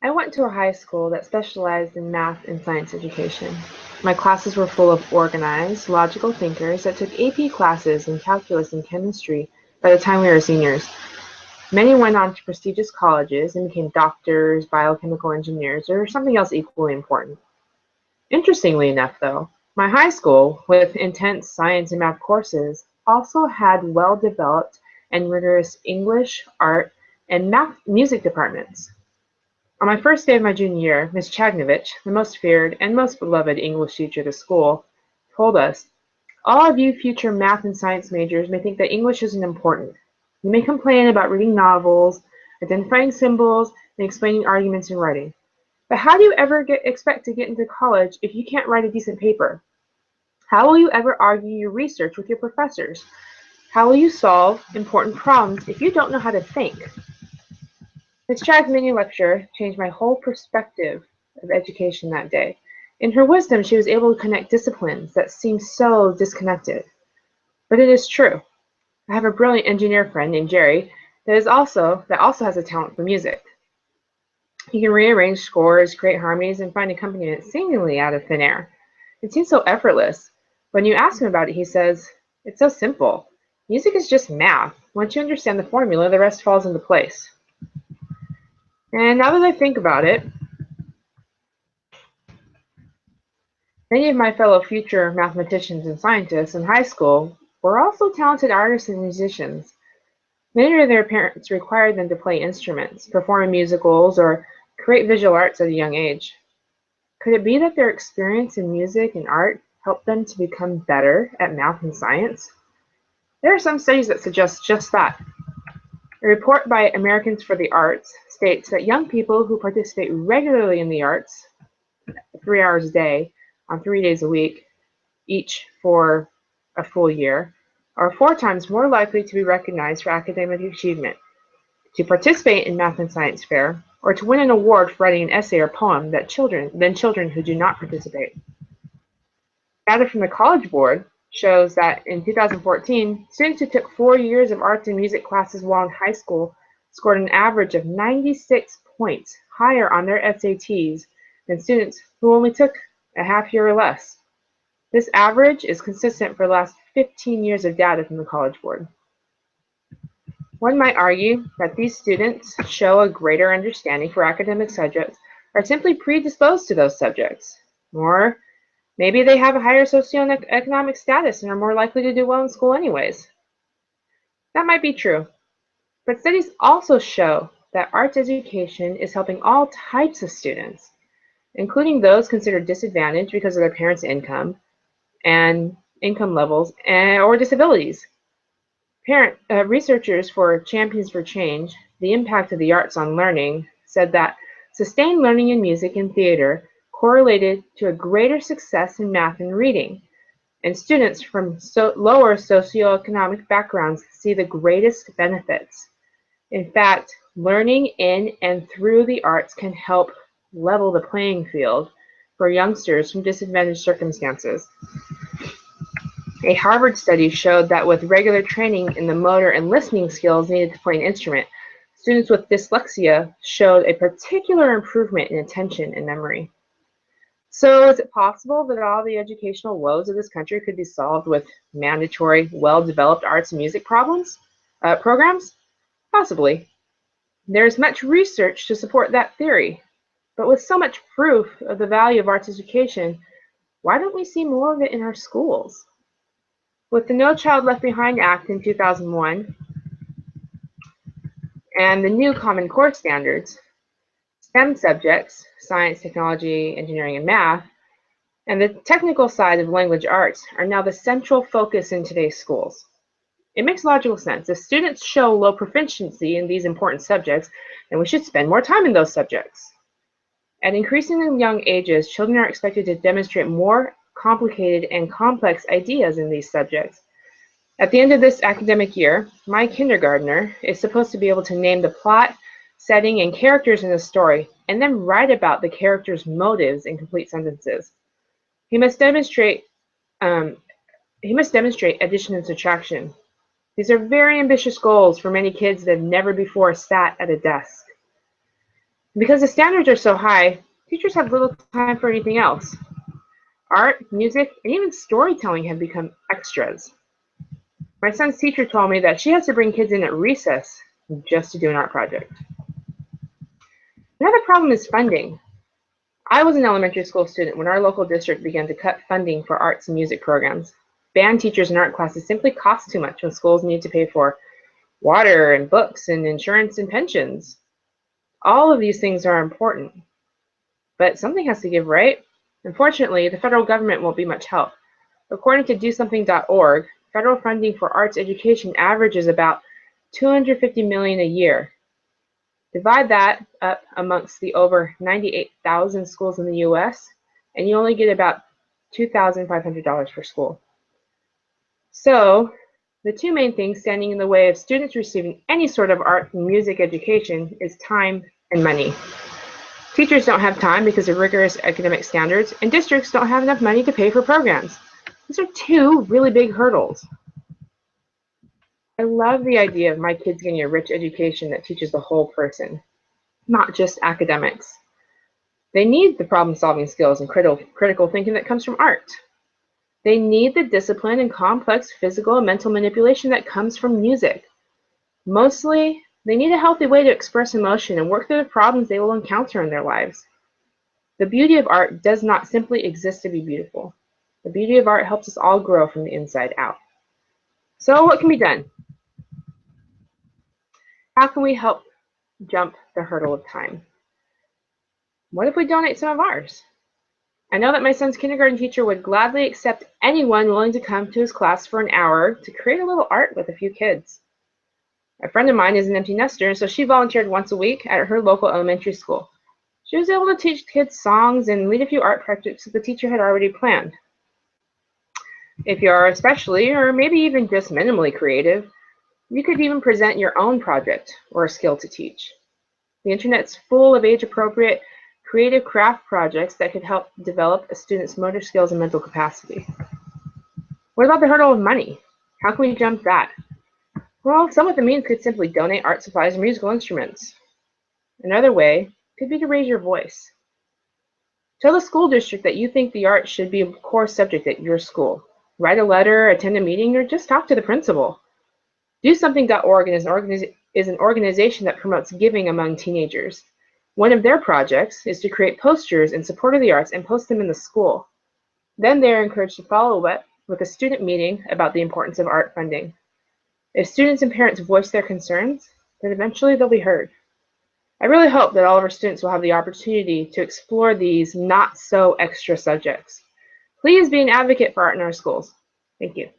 I went to a high school that specialized in math and science education. My classes were full of organized, logical thinkers that took AP classes in calculus and chemistry by the time we were seniors. Many went on to prestigious colleges and became doctors, biochemical engineers, or something else equally important. Interestingly enough, though, my high school, with intense science and math courses, also had well-developed and rigorous English, art, and math music departments. On my first day of my junior year, Miss Chagnovich, the most feared and most beloved English teacher of the school, told us, "All of you future math and science majors may think that English isn't important. You may complain about reading novels, identifying symbols, and explaining arguments in writing. But how do you ever expect to get into college if you can't write a decent paper? How will you ever argue your research with your professors? How will you solve important problems if you don't know how to think?" Miss Chag's mini lecture changed my whole perspective of education that day. In her wisdom, she was able to connect disciplines that seemed so disconnected. But it is true. I have a brilliant engineer friend named Jerry that also has a talent for music. He can rearrange scores, create harmonies, and find accompaniment seemingly out of thin air. It seems so effortless. When you ask him about it, he says, "It's so simple. Music is just math. Once you understand the formula, the rest falls into place." And now that I think about it, many of my fellow future mathematicians and scientists in high school were also talented artists and musicians. Many of their parents required them to play instruments, perform in musicals, or create visual arts at a young age. Could it be that their experience in music and art helped them to become better at math and science? There are some studies that suggest just that. A report by Americans for the Arts states that young people who participate regularly in the arts, 3 hours a day, on 3 days a week, each for a full year, are 4 times more likely to be recognized for academic achievement, to participate in math and science fair, or to win an award for writing an essay or poem than children who do not participate. Data from the College Board shows that in 2014, students who took 4 years of arts and music classes while in high school scored an average of 96 points higher on their SATs than students who only took a half year or less. This average is consistent for the last 15 years of data from the College Board. One might argue that these students show a greater understanding for academic subjects, are simply predisposed to those subjects, or maybe they have a higher socioeconomic status and are more likely to do well in school anyways. That might be true, but studies also show that arts education is helping all types of students, including those considered disadvantaged because of their parents' income and income levels or disabilities. Researchers for Champions for Change, the impact of the arts on learning, said that sustained learning in music and theater correlated to a greater success in math and reading, and students from lower socioeconomic backgrounds see the greatest benefits. In fact, learning in and through the arts can help level the playing field for youngsters from disadvantaged circumstances. A Harvard study showed that with regular training in the motor and listening skills needed to play an instrument, students with dyslexia showed a particular improvement in attention and memory. So is it possible that all the educational woes of this country could be solved with mandatory, well-developed arts and music programs? Possibly. There is much research to support that theory, but with so much proof of the value of arts education, why don't we see more of it in our schools? With the No Child Left Behind Act in 2001 and the new Common Core standards, STEM subjects, science, technology, engineering, and math, and the technical side of language arts are now the central focus in today's schools. It makes logical sense. If students show low proficiency in these important subjects, then we should spend more time in those subjects. At increasingly young ages, children are expected to demonstrate more complicated and complex ideas in these subjects. At the end of this academic year, my kindergartner is supposed to be able to name the plot, setting, and characters in a story, and then write about the characters' motives in complete sentences. He must demonstrate addition and subtraction. These are very ambitious goals for many kids that have never before sat at a desk. Because the standards are so high, teachers have little time for anything else. Art, music, and even storytelling have become extras. My son's teacher told me that she has to bring kids in at recess just to do an art project. Another problem is funding. I was an elementary school student when our local district began to cut funding for arts and music programs. Band teachers and art classes simply cost too much when schools need to pay for water and books and insurance and pensions. All of these things are important, but something has to give, right? Unfortunately, the federal government won't be much help. According to DoSomething.org, federal funding for arts education averages about $250 million a year. Divide that up amongst the over 98,000 schools in the US, and you only get about $2,500 per school. So, the two main things standing in the way of students receiving any sort of art and music education is time and money. Teachers don't have time because of rigorous academic standards, and districts don't have enough money to pay for programs. These are two really big hurdles. I love the idea of my kids getting a rich education that teaches the whole person, not just academics. They need the problem-solving skills and critical thinking that comes from art. They need the discipline and complex physical and mental manipulation that comes from music. Mostly, they need a healthy way to express emotion and work through the problems they will encounter in their lives. The beauty of art does not simply exist to be beautiful. The beauty of art helps us all grow from the inside out. So what can be done? How can we help jump the hurdle of time? What if we donate some of ours? I know that my son's kindergarten teacher would gladly accept anyone willing to come to his class for an hour to create a little art with a few kids. A friend of mine is an empty nester, so she volunteered once a week at her local elementary school. She was able to teach kids songs and lead a few art projects that the teacher had already planned. If you are especially, or maybe even just minimally creative, you could even present your own project or a skill to teach. The internet's full of age-appropriate creative craft projects that could help develop a student's motor skills and mental capacity. What about the hurdle of money? How can we jump that? Well, some of the means could simply donate art supplies and musical instruments. Another way could be to raise your voice. Tell the school district that you think the art should be a core subject at your school. Write a letter, attend a meeting, or just talk to the principal. DoSomething.org is an organization that promotes giving among teenagers. One of their projects is to create posters in support of the arts and post them in the school. Then they are encouraged to follow up with a student meeting about the importance of art funding. If students and parents voice their concerns, then eventually they'll be heard. I really hope that all of our students will have the opportunity to explore these not so extra subjects. Please be an advocate for art in our schools. Thank you.